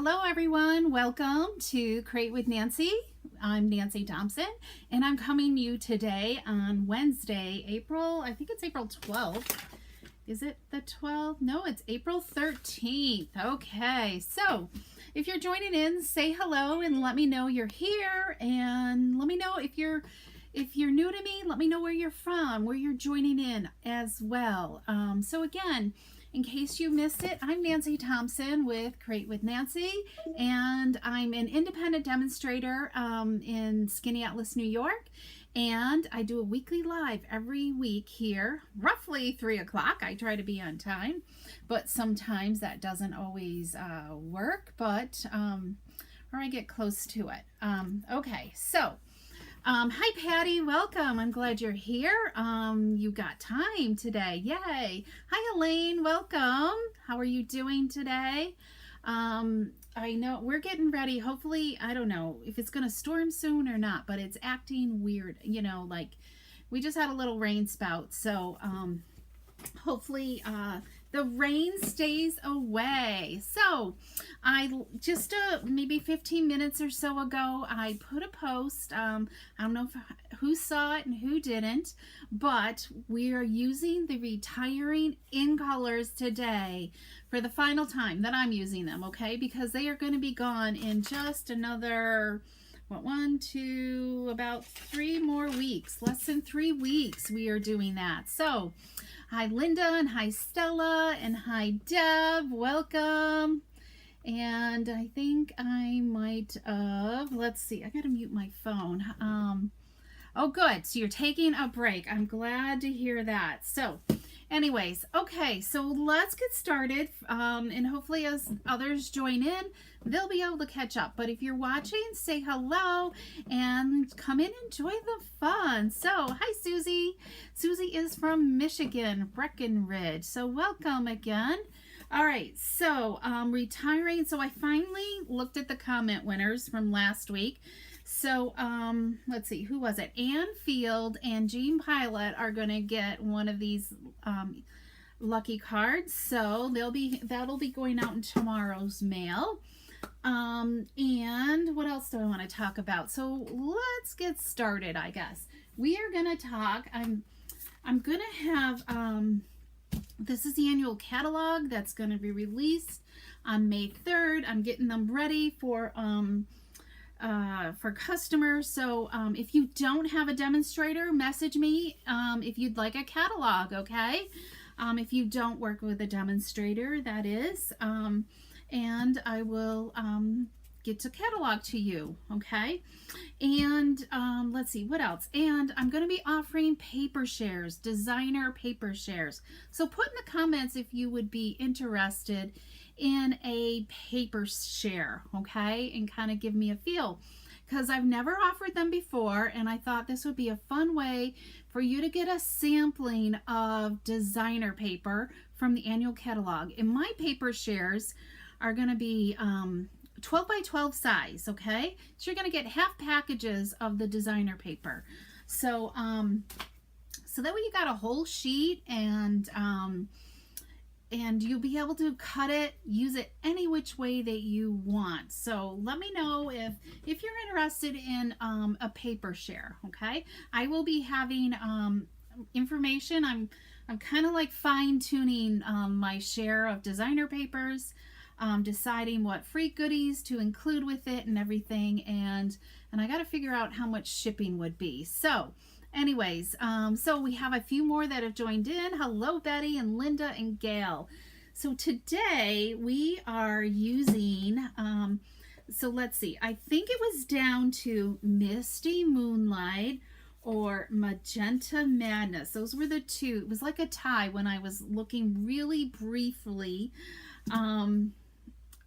Hello everyone, welcome to Create with Nancy. I'm Nancy Thompson and I'm coming to you today on Wednesday, I think it's April 12th. Is it the 12th? No, it's April 13th. Okay, so if you're joining in, say hello and let me know you're here, and let me know if you're new to me, let me know where you're from, where you're joining in as well. So again, in case you missed it, I'm Nancy Thompson with Create with Nancy, and I'm an independent demonstrator in Skinny Atlas, New York, and I do a weekly live every week here, roughly 3 o'clock. I try to be on time, but sometimes that doesn't always work, but or I get close to it. Okay, so hi Patty, welcome. I'm glad you're here. You got time today. Yay. Hi Elaine, welcome. How are you doing today? I know we're getting ready. Hopefully, I don't know if it's going to storm soon or not, but it's acting weird. You know, like we just had a little rain spout. So hopefully the rain stays away. So I just maybe 15 minutes or so ago, I put a post. I don't know who saw it and who didn't, but we are using the retiring in colors today for the final time that I'm using them, okay? Because they are going to be gone in just another about 3 more weeks. Less than 3 weeks we are doing that. So hi Linda, and hi Stella, and hi Deb, welcome. And I think I might have, let's see, I gotta mute my phone. Oh good, so you're taking a break. I'm glad to hear that. So anyways, okay, so let's get started, and hopefully as others join in, they'll be able to catch up. But if you're watching, say hello and come in and enjoy the fun. So hi Susie. Susie is from Michigan, Breckenridge. So welcome again. All right, so retiring. So I finally looked at the comment winners from last week. So let's see, who was it? Ann Field and Jean Pilot are going to get one of these lucky cards. So that'll be going out in tomorrow's mail. And what else do I want to talk about? So let's get started, I guess. We are going to talk, I'm going to have, this is the annual catalog that's going to be released on May 3rd. I'm getting them ready for customers. So if you don't have a demonstrator, message me if you'd like a catalog, okay? If you don't work with a demonstrator, that is, and I will get to catalog to you, okay? And let's see, what else? And I'm going to be offering paper shares, designer paper shares. So put in the comments if you would be interested in a paper share, okay? And kind of give me a feel, because I've never offered them before, and I thought this would be a fun way for you to get a sampling of designer paper from the annual catalog. And my paper shares are going to be 12 by 12 size, okay? So you're going to get half packages of the designer paper. So so that way you got a whole sheet, and you'll be able to cut it, use it any which way that you want. So let me know if you're interested in a paper share, okay? I will be having information. I'm kind of like fine-tuning my share of designer papers, deciding what free goodies to include with it and everything, and I got to figure out how much shipping would be. So anyways, so we have a few more that have joined in. Hello Betty and Linda and Gail. So today we are using, so let's see, I think it was down to Misty Moonlight or Magenta Madness. Those were the two. It was like a tie when I was looking really briefly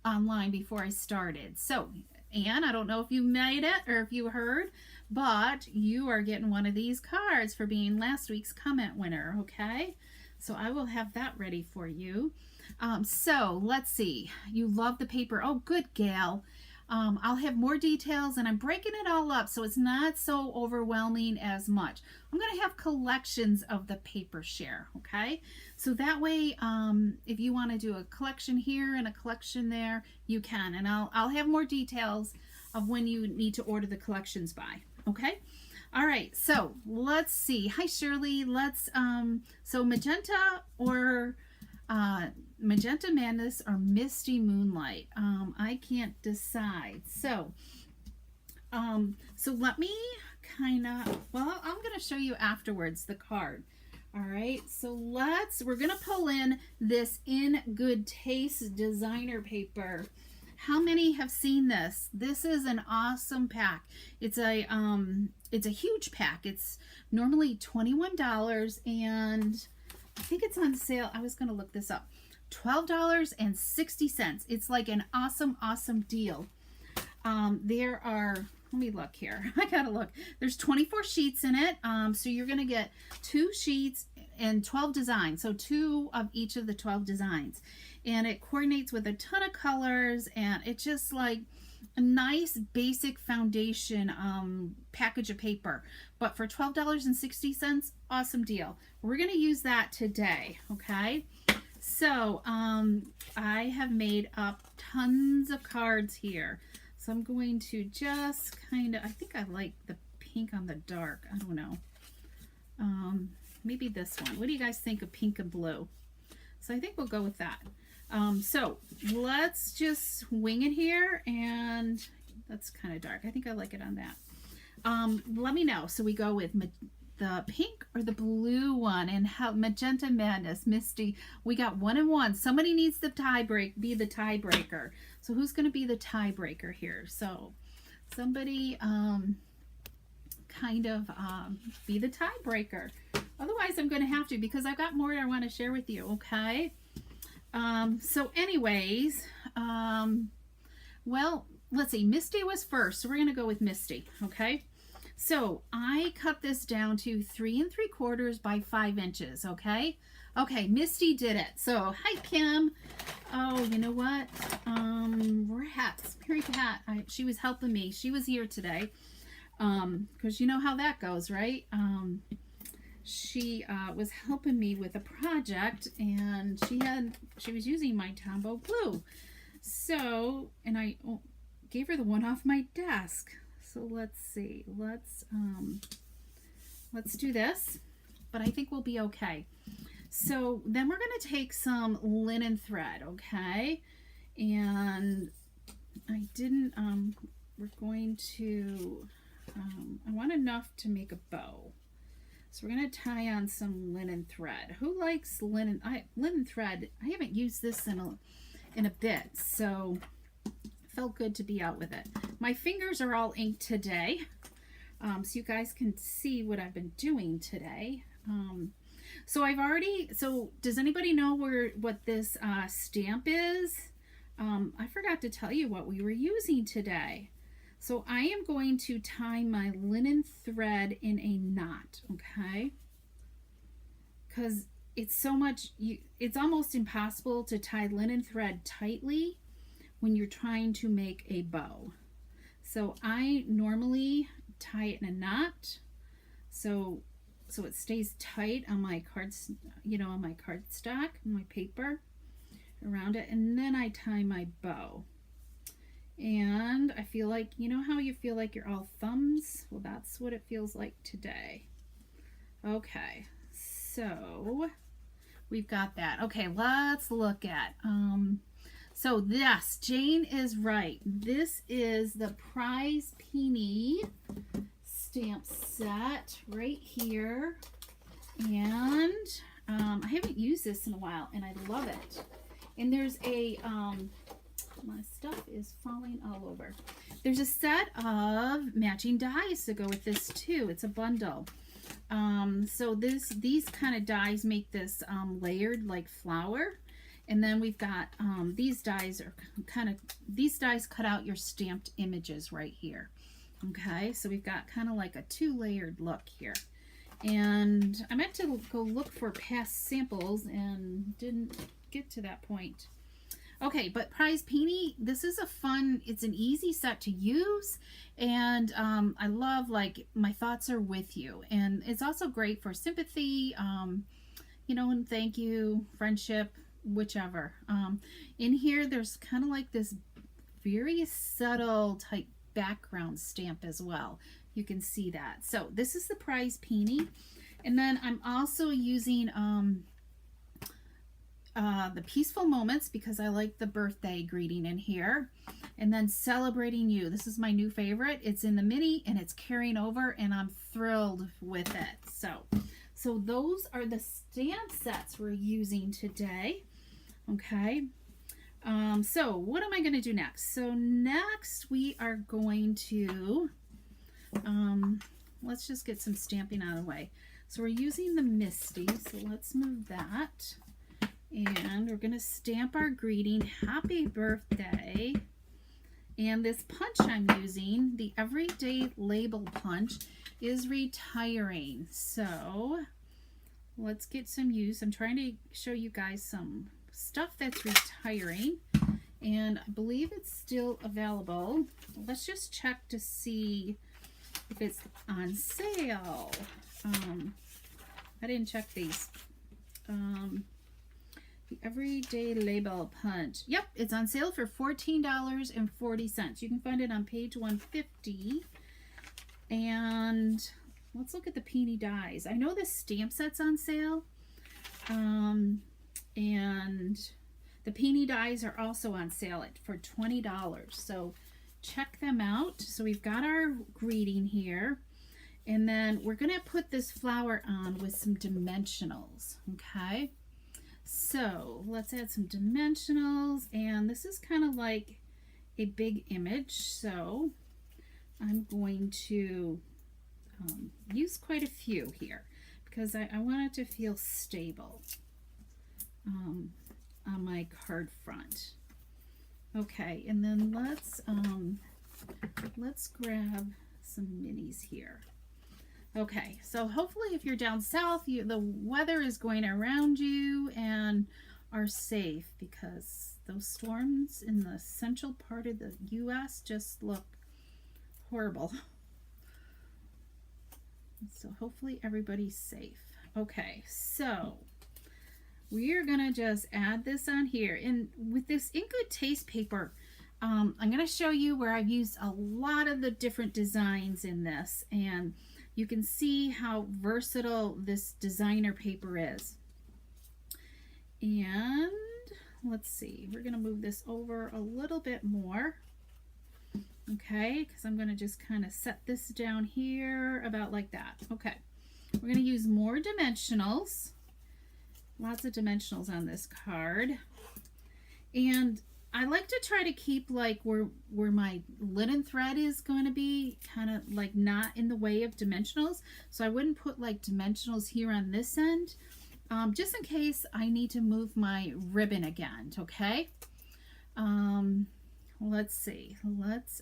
online before I started. So Anne, I don't know if you made it or if you heard, but you are getting one of these cards for being last week's comment winner, okay? So I will have that ready for you. So let's see. You love the paper. Oh, good, Gail. I'll have more details, and I'm breaking it all up so it's not so overwhelming as much. I'm going to have collections of the paper share, okay? So that way, if you want to do a collection here and a collection there, you can. And I'll have more details of when you need to order the collections by. Okay. All right. So let's see. Hi, Shirley. Let's, so magenta or, Magenta Madness or Misty Moonlight. I can't decide. So let me kind of, well, I'm going to show you afterwards the card. All right, so we're going to pull in this In Good Taste designer paper. How many have seen this? This is an awesome pack. It's a huge pack. It's normally $21 and I think it's on sale. I was going to look this up. $12.60. It's like an awesome deal. There are, let me look here. I gotta look. There's 24 sheets in it. So you're gonna get 2 sheets and 12 designs. So 2 of each of the 12 designs. And it coordinates with a ton of colors, and it's just like a nice basic foundation package of paper. But for $12.60, awesome deal. We're gonna use that today, okay? So I have made up tons of cards here. So I'm going to just kind of, I think I like the pink on the dark. I don't know. Maybe this one. What do you guys think of pink and blue? So I think we'll go with that. So let's just wing it here, and that's kind of dark. I think I like it on that. Let me know. So we go with the pink or the blue one, and how Magenta Madness, Misty. We got 1 and 1. Somebody needs to be the tiebreaker. So who's going to be the tiebreaker here? So somebody kind of be the tiebreaker. Otherwise, I'm going to have to, because I've got more I want to share with you. Okay. So anyways, well, let's see. Misty was first, so we're going to go with Misty. Okay. So I cut this down to 3 3/4 by 5 inches. Okay. Okay, Misty did it. So hi, Kim. Oh, you know what? We're hats. Mary Pat. She was helping me. She was here today. Because you know how that goes, right? She was helping me with a project, and she was using my Tombow glue. So, and I gave her the one off my desk. So let's see. Let's do this, but I think we'll be okay. So then we're going to take some linen thread, okay? And I didn't, we're going to, I want enough to make a bow. So we're going to tie on some linen thread. Who likes linen? Linen thread, I haven't used this in a bit, so it felt good to be out with it. My fingers are all inked today, so you guys can see what I've been doing today. So does anybody know what this stamp is? I forgot to tell you what we were using today. So I am going to tie my linen thread in a knot, okay? Because it's it's almost impossible to tie linen thread tightly when you're trying to make a bow. So I normally tie it in a knot, so it stays tight on my cards, on my cardstock, my paper around it, and then I tie my bow. And I feel like, you know how you feel like you're all thumbs? Well, that's what it feels like today. Okay, so we've got that. Okay, let's look at, so yes, Jane is right. This is the Prize Peony stamp set right here. And I haven't used this in a while, and I love it. And there's a, my stuff is falling all over. There's a set of matching dies to go with this too. It's a bundle. So these kind of dies make this layered like flower. And then we've got these dies cut out your stamped images right here. Okay, so we've got kind of like a 2-layered look here. And I meant to go look for past samples and didn't get to that point. Okay, but Prize Peony, this is it's an easy set to use, and I love, like, my thoughts are with you, and it's also great for sympathy, you know, and thank you, friendship, whichever. In here, there's kind of like this very subtle type background stamp as well. You can see that. So this is the prize peony. And then I'm also using the peaceful moments because I like the birthday greeting in here. And then celebrating you. This is my new favorite. It's in the mini and it's carrying over and I'm thrilled with it. So those are the stamp sets we're using today. Okay. So what am I going to do next? So next we are going to, let's just get some stamping out of the way. So we're using the Misty, so let's move that. And we're going to stamp our greeting, happy birthday. And this punch I'm using, the Everyday Label punch, is retiring. So let's get some use. I'm trying to show you guys some stuff that's retiring. And I believe it's still available. Let's just check to see if it's on sale. I didn't check these. The Everyday Label punch. Yep, it's on sale for $14.40. You can find it on page 150. And let's look at the peony dies. I know the stamp set's on sale. And the peony dies are also on sale for $20. So check them out. So we've got our greeting here. And then we're going to put this flower on with some dimensionals. Okay. So let's add some dimensionals. And this is kind of like a big image. So I'm going to use quite a few here because I want it to feel stable on my card front. Okay, and then let's grab some minis here. Okay, so hopefully if you're down south, the weather is going around you and are safe because those storms in the central part of the U.S. just look horrible. So hopefully everybody's safe. Okay, so we are going to just add this on here. And with this In Good Taste paper, I'm going to show you where I've used a lot of the different designs in this. And you can see how versatile this designer paper is. And let's see, we're going to move this over a little bit more. Okay, because I'm going to just kind of set this down here about like that. Okay, we're going to use more dimensionals. Lots of dimensionals on this card. And I like to try to keep like where my linen thread is going to be kind of like not in the way of dimensionals. So I wouldn't put like dimensionals here on this end, just in case I need to move my ribbon again. Okay. Let's see. Let's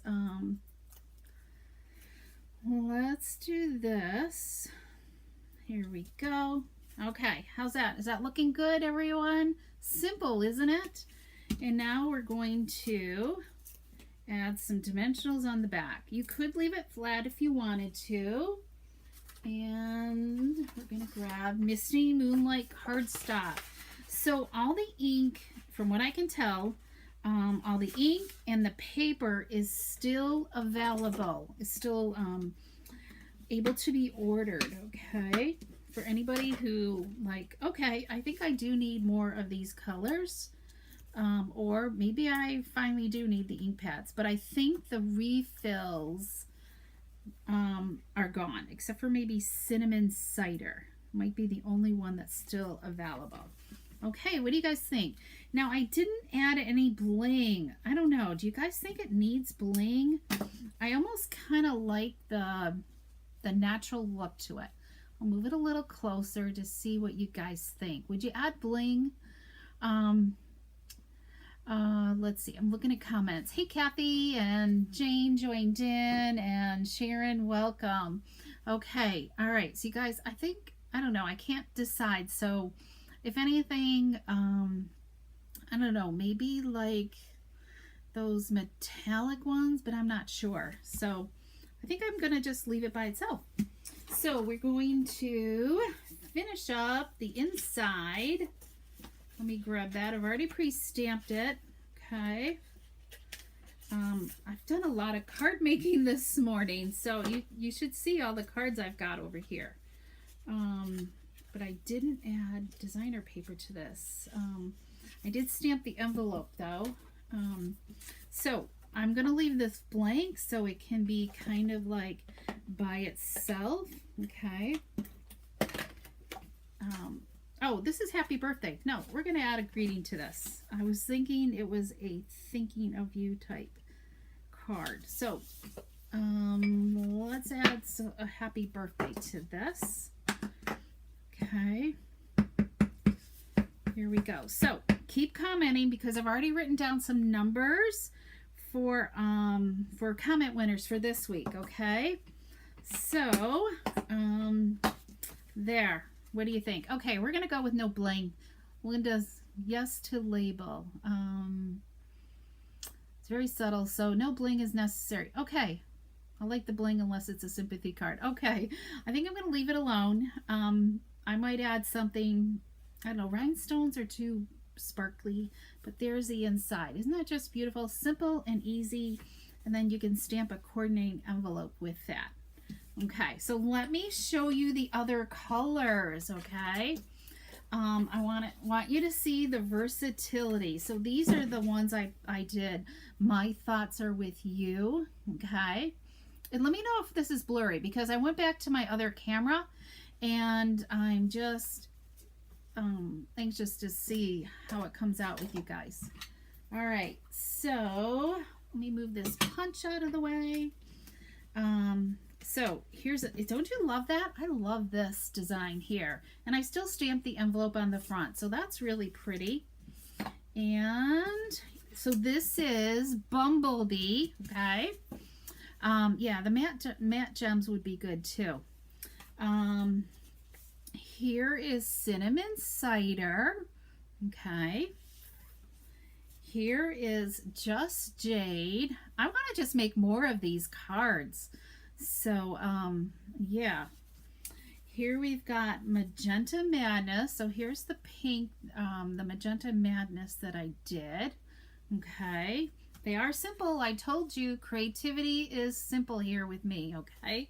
do this. Here we go. Okay, how's that? Is that looking good, everyone? Simple, isn't it? And now we're going to add some dimensionals on the back. You could leave it flat if you wanted to. And we're going to grab Misty Moonlight cardstock. So all the ink, from what I can tell, all the ink and the paper is still available. It's still able to be ordered, okay? For anybody who like, okay, I think I do need more of these colors. Or maybe I finally do need the ink pads, but I think the refills are gone, except for maybe Cinnamon Cider. Might be the only one that's still available. Okay, what do you guys think? Now, I didn't add any bling. I don't know. Do you guys think it needs bling? I almost kind of like the natural look to it. I'll move it a little closer to see what you guys think. Would you add bling? Let's see. I'm looking at comments. Hey, Kathy and Jane joined in, and Sharon, welcome. Okay. All right. So you guys, I think, I don't know. I can't decide. So if anything, I don't know, maybe like those metallic ones, but I'm not sure. So I think I'm going to just leave it by itself. So we're going to finish up the inside. Let me grab that. I've already pre-stamped it. Okay. I've done a lot of card making this morning, so you should see all the cards I've got over here. But I didn't add designer paper to this. I did stamp the envelope though. So I'm going to leave this blank so it can be kind of like by itself. Okay. Oh, this is happy birthday. No, we're going to add a greeting to this. I was thinking it was a thinking of you type card. So let's add a happy birthday to this. Okay. Here we go. So keep commenting because I've already written down some numbers for comment winners for this week. Okay. So there. What do you think? Okay, we're gonna go with no bling. Linda's yes to label. It's very subtle, so no bling is necessary. Okay, I like the bling unless it's a sympathy card. Okay, I think I'm gonna leave it alone. I might add something. I don't know. Rhinestones are too sparkly, but there's the inside. Isn't that just beautiful? Simple and easy, and then you can stamp a coordinating envelope with that. Okay, so let me show you the other colors, okay? I want you to see the versatility. So these are the ones I did. My thoughts are with you, okay? And let me know if this is blurry because I went back to my other camera and I'm just anxious to see how it comes out with you guys. All right, so let me move this punch out of the way. So here's don't you love that? I love this design here. And I still stamped the envelope on the front. So that's really pretty. And so this is Bumblebee, okay? Yeah, the matte gems would be good too. Here is Cinnamon Cider, okay? Here is Just Jade. I want to just make more of these cards. So, yeah. Here we've got Magenta Madness. So here's the pink, the Magenta Madness that I did. Okay. They are simple. I told you creativity is simple here with me. Okay.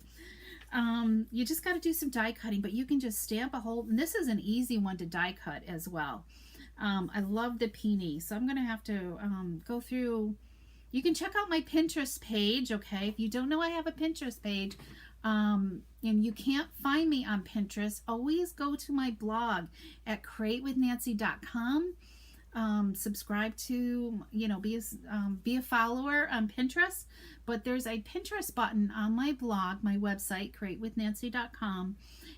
You just got to do some die cutting, but you can just stamp a whole, and this is an easy one to die cut as well. I love the peony. So I'm going to have to go through. You can check out my Pinterest page, okay? If you don't know I have a Pinterest page, and you can't find me on Pinterest, always go to my blog at createwithnancy.com. Subscribe to, be a follower on Pinterest. But there's a Pinterest button on my blog, my website, createwithnancy.com,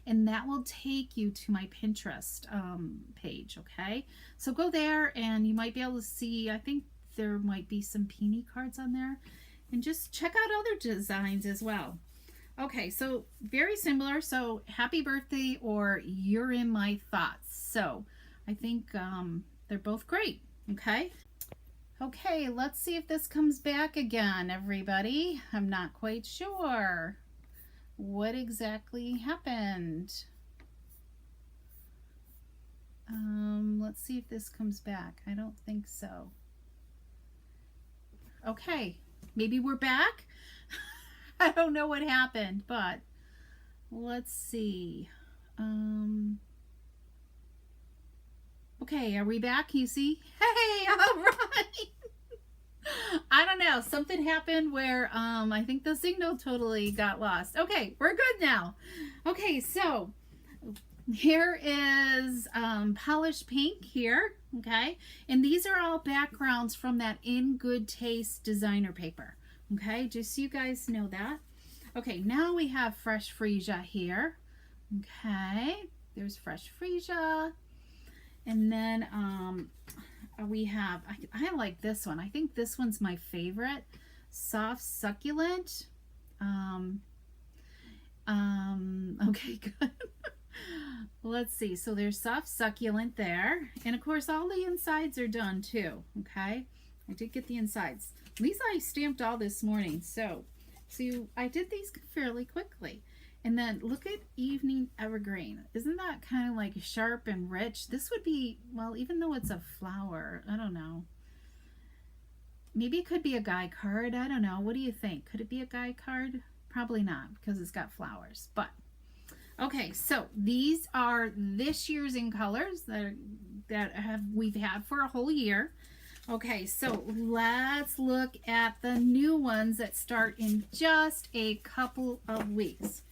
and that will take you to my Pinterest page, okay? So go there, and you might be able to see, I think, there might be some peony cards on there, and just check out other designs as well. Okay, so very similar. So happy birthday or you're in my thoughts. So I think they're both great. Okay, let's see if this comes back again, everybody. I'm not quite sure what exactly happened. Let's see if this comes back. I don't think so. Okay, maybe we're back. I don't know what happened, but let's see. Okay, are we back? You see? Hey, all right. I don't know. Something happened where I think the signal totally got lost. Okay, we're good now. Okay, so here is polished pink here, okay? And these are all backgrounds from that In Good Taste designer paper, okay? Just so you guys know that. Okay, now we have fresh freesia here, okay? There's fresh freesia. And then we have, I like this one. I think this one's my favorite. Soft Succulent. Okay, good. Let's see. So there's Soft Succulent there. And of course, all the insides are done too. Okay. I did get the insides. These I stamped all this morning. So I did these fairly quickly. And then look at Evening Evergreen. Isn't that kind of like sharp and rich? This would be, well, even though it's a flower, I don't know. Maybe it could be a guy card. I don't know. What do you think? Could it be a guy card? Probably not because it's got flowers. But okay, so these are this year's in colors that we've had for a whole year. Okay, so let's look at the new ones that start in just a couple of weeks.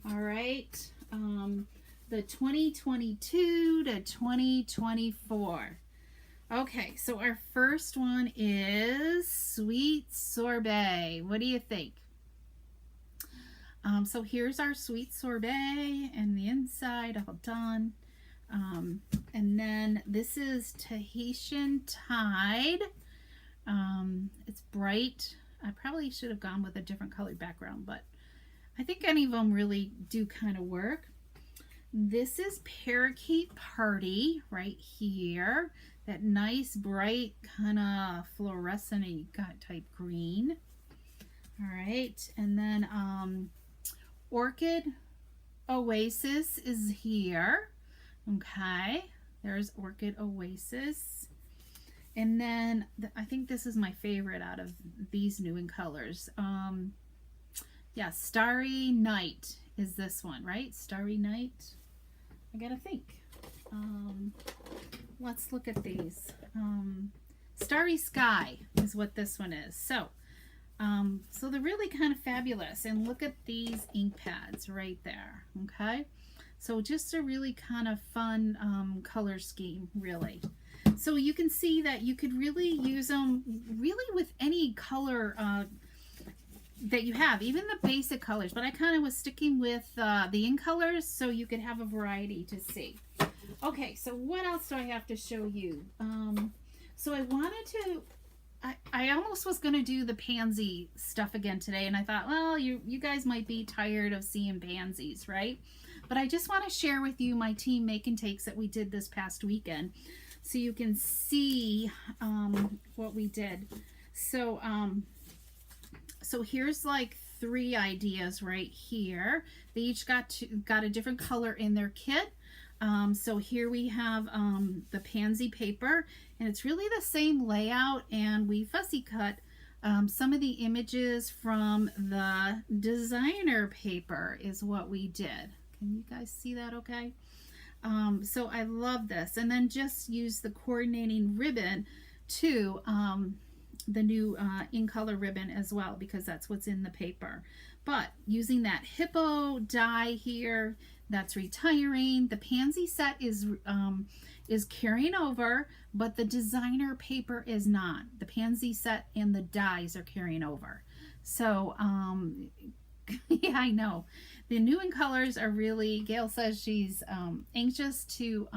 All right, the 2022 to 2024. Okay, so our first one is Sweet Sorbet. What do you think? So here's our Sweet Sorbet and the inside all done. And then this is Tahitian Tide. It's bright. I probably should have gone with a different colored background, but I think any of them really do kind of work. This is Parakeet Party right here. That nice, bright, kind of fluorescent-y type green. All right, and then Orchid Oasis is here. Okay, there's Orchid Oasis. And then I think this is my favorite out of these new in colors. Yeah, Starry Night is this one, right? Starry Night. I gotta think. Let's look at these. Starry Sky is what this one is. So they're really kind of fabulous. And look at these ink pads right there. Okay. So just a really kind of fun color scheme, really. So you can see that you could really use them really with any color that you have, even the basic colors. But I kind of was sticking with the in colors so you could have a variety to see. Okay, so what else do I have to show you? So I wanted to, I almost was going to do the pansy stuff again today, and I thought, well, you guys might be tired of seeing pansies, right? But I just want to share with you my team make and takes that we did this past weekend so you can see what we did. So, so here's like 3 ideas right here. They each got a different color in their kit. So here we have the pansy paper, and it's really the same layout, and we fussy cut some of the images from the designer paper is what we did. Can you guys see that okay? So I love this, and then just use the coordinating ribbon to the new in color ribbon as well, because that's what's in the paper. But using that hippo die here, that's retiring. The pansy set is carrying over, but the designer paper is not. The pansy set and the dies are carrying over. So yeah, I know. The new in colors are really, Gail says she's anxious to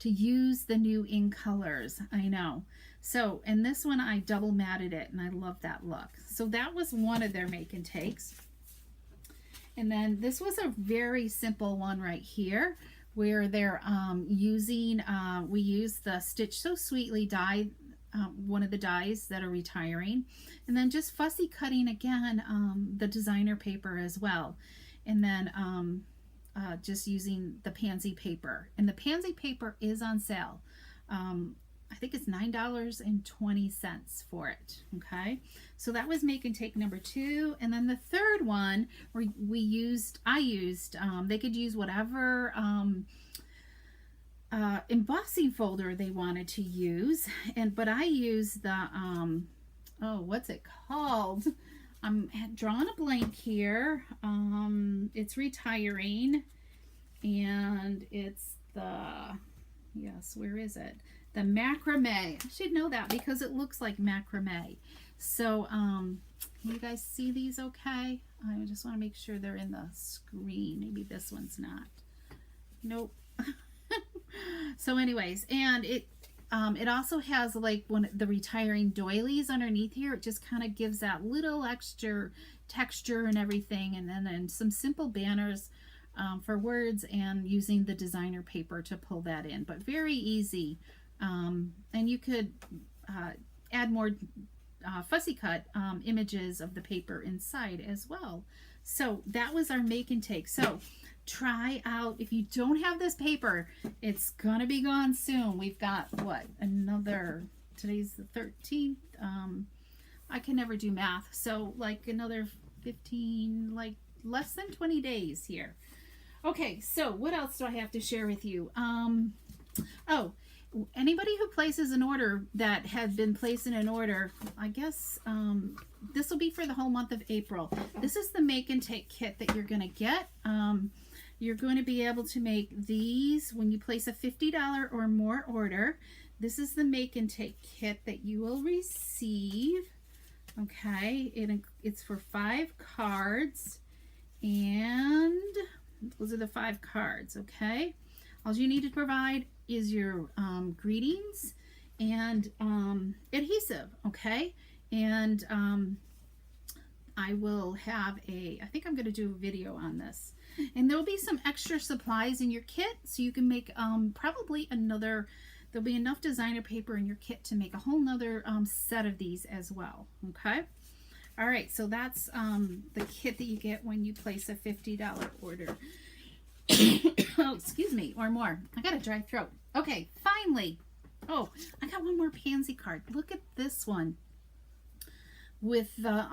use the new in colors. I know. So, and this one I double matted it, and I love that look. So that was one of their make and takes. And then this was a very simple one right here, where they're using, we use the Stitch So Sweetly die, one of the dies that are retiring, and then just fussy cutting again the designer paper as well. And then just using the pansy paper. And the pansy paper is on sale. I think it's $9.20 for it. Okay, so that was make and take number 2. And then the third one where I used they could use whatever embossing folder they wanted to use, but I used the oh, what's it called? I'm drawing a blank here. It's retiring, and it's the, yes, where is it? The macrame. I should know that because it looks like macrame. So can you guys see these okay? I just want to make sure they're in the screen. Maybe this one's not. Nope. So anyways, and it also has like one the retiring doilies underneath here. It just kind of gives that little extra texture and everything, and then some simple banners for words, and using the designer paper to pull that in, but very easy. And you could add more fussy cut images of the paper inside as well. So that was our make and take. So try out, if you don't have this paper, it's gonna be gone soon. We've got what, another, today's the 13th. I can never do math, so like another 15, like less than 20 days here. Okay, so what else do I have to share with you? Oh, anybody who places an order that had been placed in an order, I guess this will be for the whole month of April. This is the make and take kit that you're going to get. You're going to be able to make these when you place a $50 or more order. This is the make and take kit that you will receive. Okay, it's for 5 cards, and those are the 5 cards. Okay, all you need to provide is your greetings and adhesive. Okay, and I will have I think I'm going to do a video on this, and there'll be some extra supplies in your kit, so you can make probably another. There'll be enough designer paper in your kit to make a whole nother set of these as well. Okay. All right. So that's the kit that you get when you place a $50 order. Oh, excuse me, or more. I got a dry throat. Okay. Finally. Oh, I got one more pansy card. Look at this one with the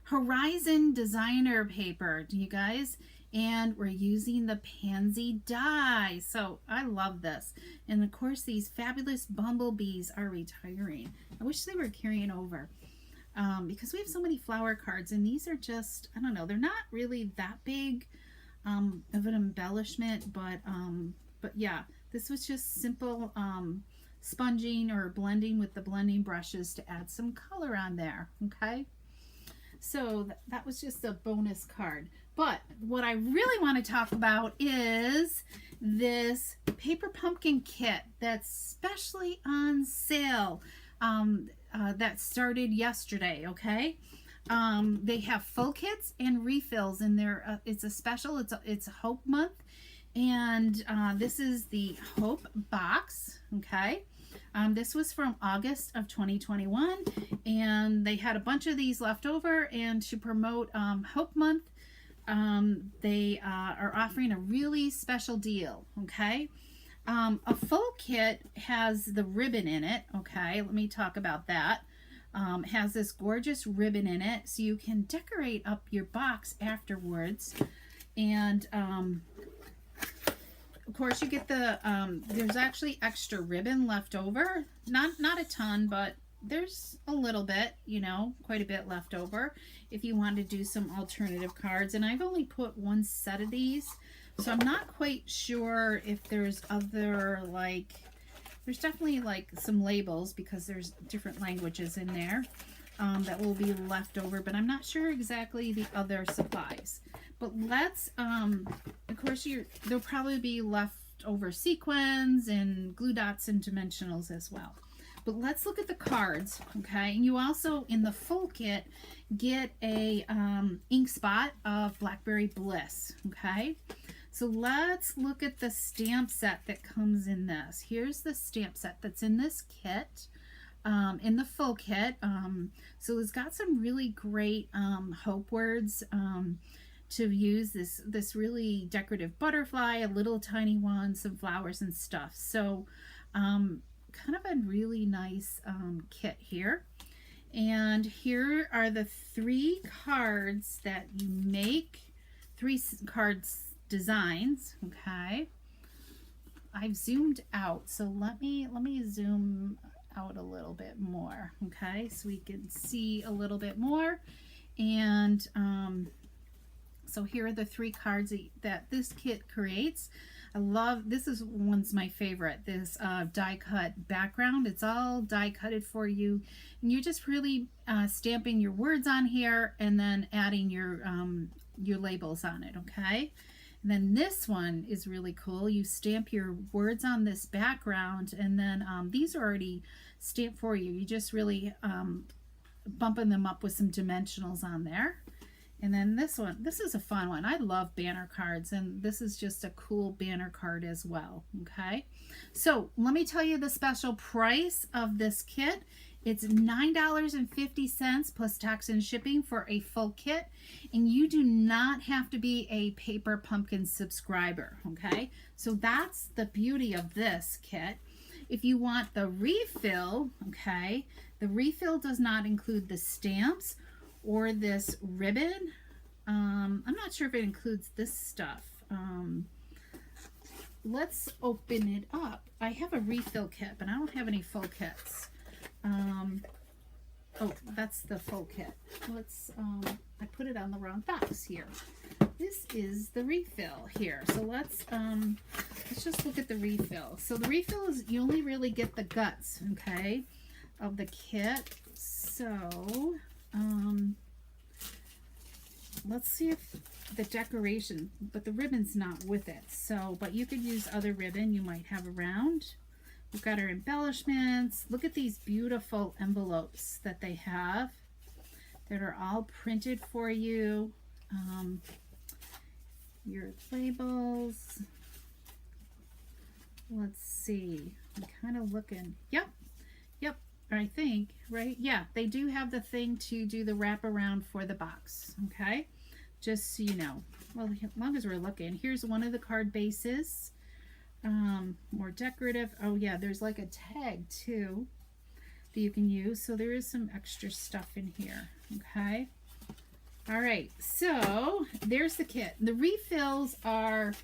Horizon designer paper. Do you guys? And we're using the pansy die. So I love this. And of course, these fabulous bumblebees are retiring. I wish they were carrying over because we have so many flower cards, and these are just, I don't know, they're not really that big of an embellishment, but yeah, this was just simple sponging or blending with the blending brushes to add some color on there. Okay. So that was just a bonus card. But what I really want to talk about is this paper pumpkin kit that's specially on sale that started yesterday. Okay, they have full kits and refills in there. It's a special. It's a Hope Month, and this is the Hope box. Okay. This was from August of 2021, and they had a bunch of these left over, and to promote Hope Month, they are offering a really special deal. Okay. A full kit has the ribbon in it. Okay. Let me talk about that. Has this gorgeous ribbon in it, so you can decorate up your box afterwards. And, of course, you get the, there's actually extra ribbon left over. Not a ton, but there's a little bit, you know, quite a bit left over if you want to do some alternative cards. And I've only put one set of these, so I'm not quite sure if there's other, like, there's definitely like some labels because there's different languages in there that will be left over, but I'm not sure exactly the other supplies. But let's, of course, there'll probably be leftover sequins and glue dots and dimensionals as well. But let's look at the cards, okay? And you also, in the full kit, get a ink spot of Blackberry Bliss, okay? So let's look at the stamp set that comes in this. Here's the stamp set that's in this kit, in the full kit. So it's got some really great hope words to use. This really decorative butterfly, a little tiny one, some flowers and stuff. So kind of a really nice kit here. And here are the 3 cards that you make, 3 cards designs. Okay, I've zoomed out, so let me zoom out a little bit more, okay, so we can see a little bit more. And so here are the 3 cards that this kit creates. I love this. Is one's my favorite, this die cut background. It's all die cutted for you, and you're just really stamping your words on here and then adding your labels on it. Okay, and then this one is really cool. You stamp your words on this background, and then these are already stamped for you. You just really bumping them up with some dimensionals on there. And then this one, this is a fun one. I love banner cards, and this is just a cool banner card as well. Okay, so let me tell you the special price of this kit It's $9.50 plus tax and shipping for a full kit. And you do not have to be a Paper Pumpkin subscriber, okay? So that's the beauty of this kit. If you want the refill, okay, the refill does not include the stamps or this ribbon. I'm not sure if it includes this stuff. Let's open it up. I have a refill kit, but I don't have any full kits. Oh, that's the full kit. Let's, I put it on the wrong box here. This is the refill here. So let's just look at the refill. So the refill is, you only really get the guts, okay, of the kit. So, let's see if the decoration, but the ribbon's not with it. So, but you could use other ribbon you might have around. We've got our embellishments. Look at these beautiful envelopes that they have that are all printed for you. Your labels. Let's see. I'm kind of looking. Yep. I think, right? Yeah, they do have the thing to do the wraparound for the box. Okay. Just so you know. Well, as long as we're looking. Here's one of the card bases. More decorative. Oh yeah, there's like a tag too that you can use. So there is some extra stuff in here. Okay. All right. So there's the kit. The refills are,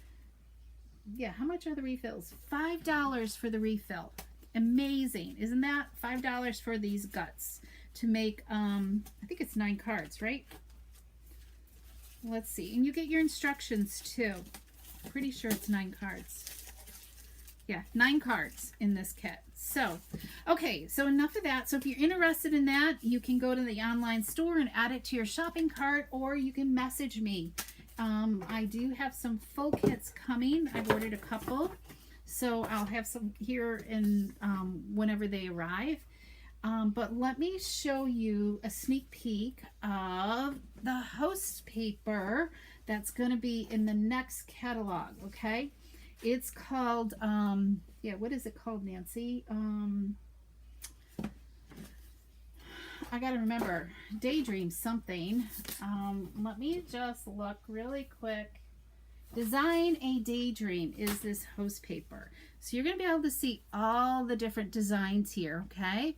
yeah, how much are the refills? $5 for the refill. Amazing. Isn't that $5 for these guts to make, I think it's 9 cards, right? Let's see. And you get your instructions too. Pretty sure it's 9 cards. Yeah, 9 cards in this kit. So, okay, so enough of that. So if you're interested in that, you can go to the online store and add it to your shopping cart, or you can message me. I do have some full kits coming. I've ordered a couple. So I'll have some here in whenever they arrive. But let me show you a sneak peek of the host paper that's going to be in the next catalog, okay? It's called, yeah, what is it called, Nancy? I got to remember, Daydream something. Let me just look really quick. Design a Daydream is this host paper. So you're going to be able to see all the different designs here, okay?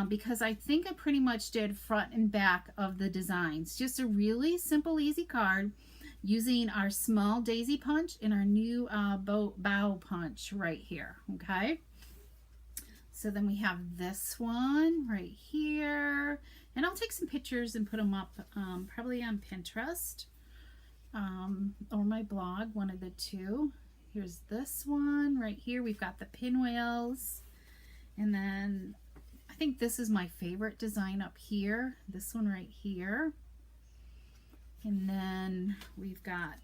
Because I think I pretty much did front and back of the designs. Just a really simple, easy card using our small daisy punch and our new bow punch right here, okay? So then we have this one right here. And I'll take some pictures and put them up probably on Pinterest. Or my blog, one of the two. Here's this one right here. We've got the pinwheels, and then I think this is my favorite design up here, this one right here. And then we've got,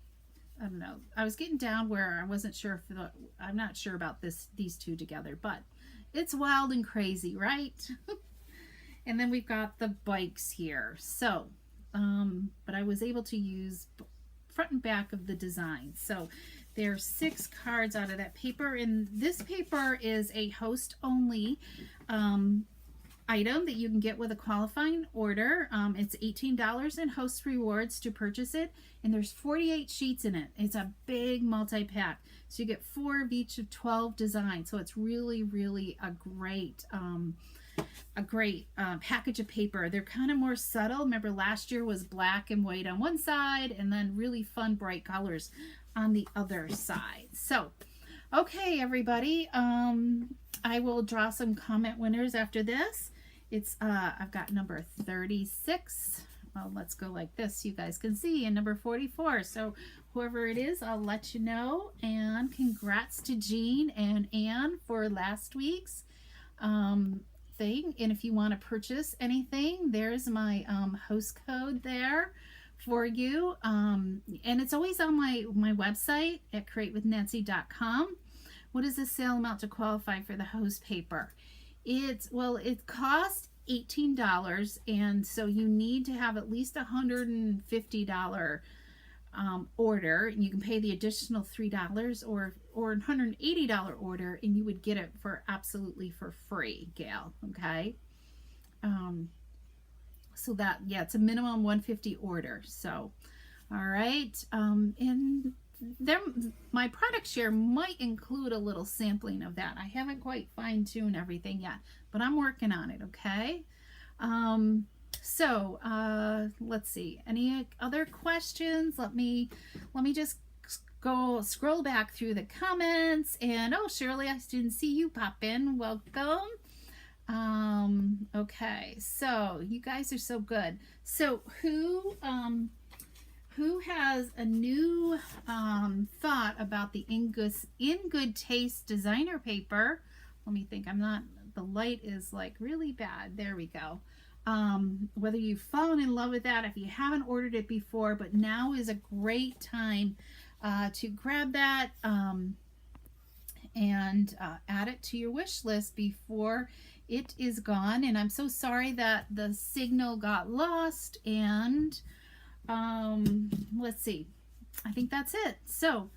I don't know, I was getting down where I wasn't sure if I'm not sure about these two together, but it's wild and crazy, right? And then we've got the bikes here. So but I was able to use front and back of the design. So there's 6 cards out of that paper, and this paper is a host only item that you can get with a qualifying order. It's $18 in host rewards to purchase it, and there's 48 sheets in it. It's a big multi-pack, so you get 4 of each of 12 designs. So it's really, really a great package of paper. They're kind of more subtle. Remember last year was black and white on one side, and then really fun bright colors on the other side. So okay, everybody, I will draw some comment winners after this. It's I've got number 36. Well, let's go like this so you guys can see, and number 44. So whoever it is, I'll let you know. And congrats to Jean and Anne for last week's thing. And if you want to purchase anything, there's my host code there for you. And it's always on my website at createwithnancy.com. What is the sale amount to qualify for the host paper? It costs $18, and so you need to have at least $150 order, and you can pay the additional $3 or $180 order, and you would get it for absolutely for free, gal. Okay, So that, yeah, it's a minimum 150 order. So, all right. And there, my product share might include a little sampling of that. I haven't quite fine-tuned everything yet, but I'm working on it. Okay. Um, let's see. Any other questions? Let me just go scroll back through the comments. And oh, Shirley, I didn't see you pop in. Welcome. Okay, so you guys are so good. So who has a new thought about the In Good Taste designer paper? Let me think. The light is like really bad. There we go. Whether you've fallen in love with that, if you haven't ordered it before, but now is a great time to grab that and add it to your wish list before it is gone. And I'm so sorry that the signal got lost. And let's see, I think that's it. So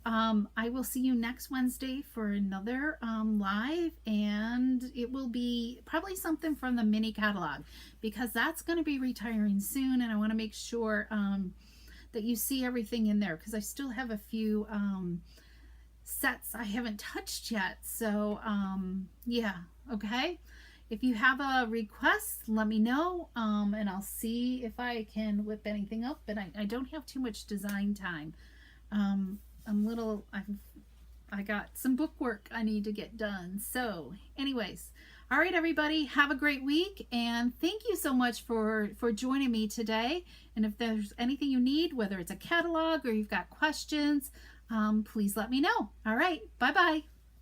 I will see you next Wednesday for another live, and it will be probably something from the mini catalog, because that's going to be retiring soon, and I want to make sure that you see everything in there, because I still have a few sets I haven't touched yet. So yeah, okay, if you have a request, let me know, and I'll see if I can whip anything up. But I don't have too much design time. I got some book work I need to get done. So anyways, all right, everybody, have a great week, and thank you so much for joining me today. And if there's anything you need, whether it's a catalog or you've got questions, please let me know. All right, bye-bye.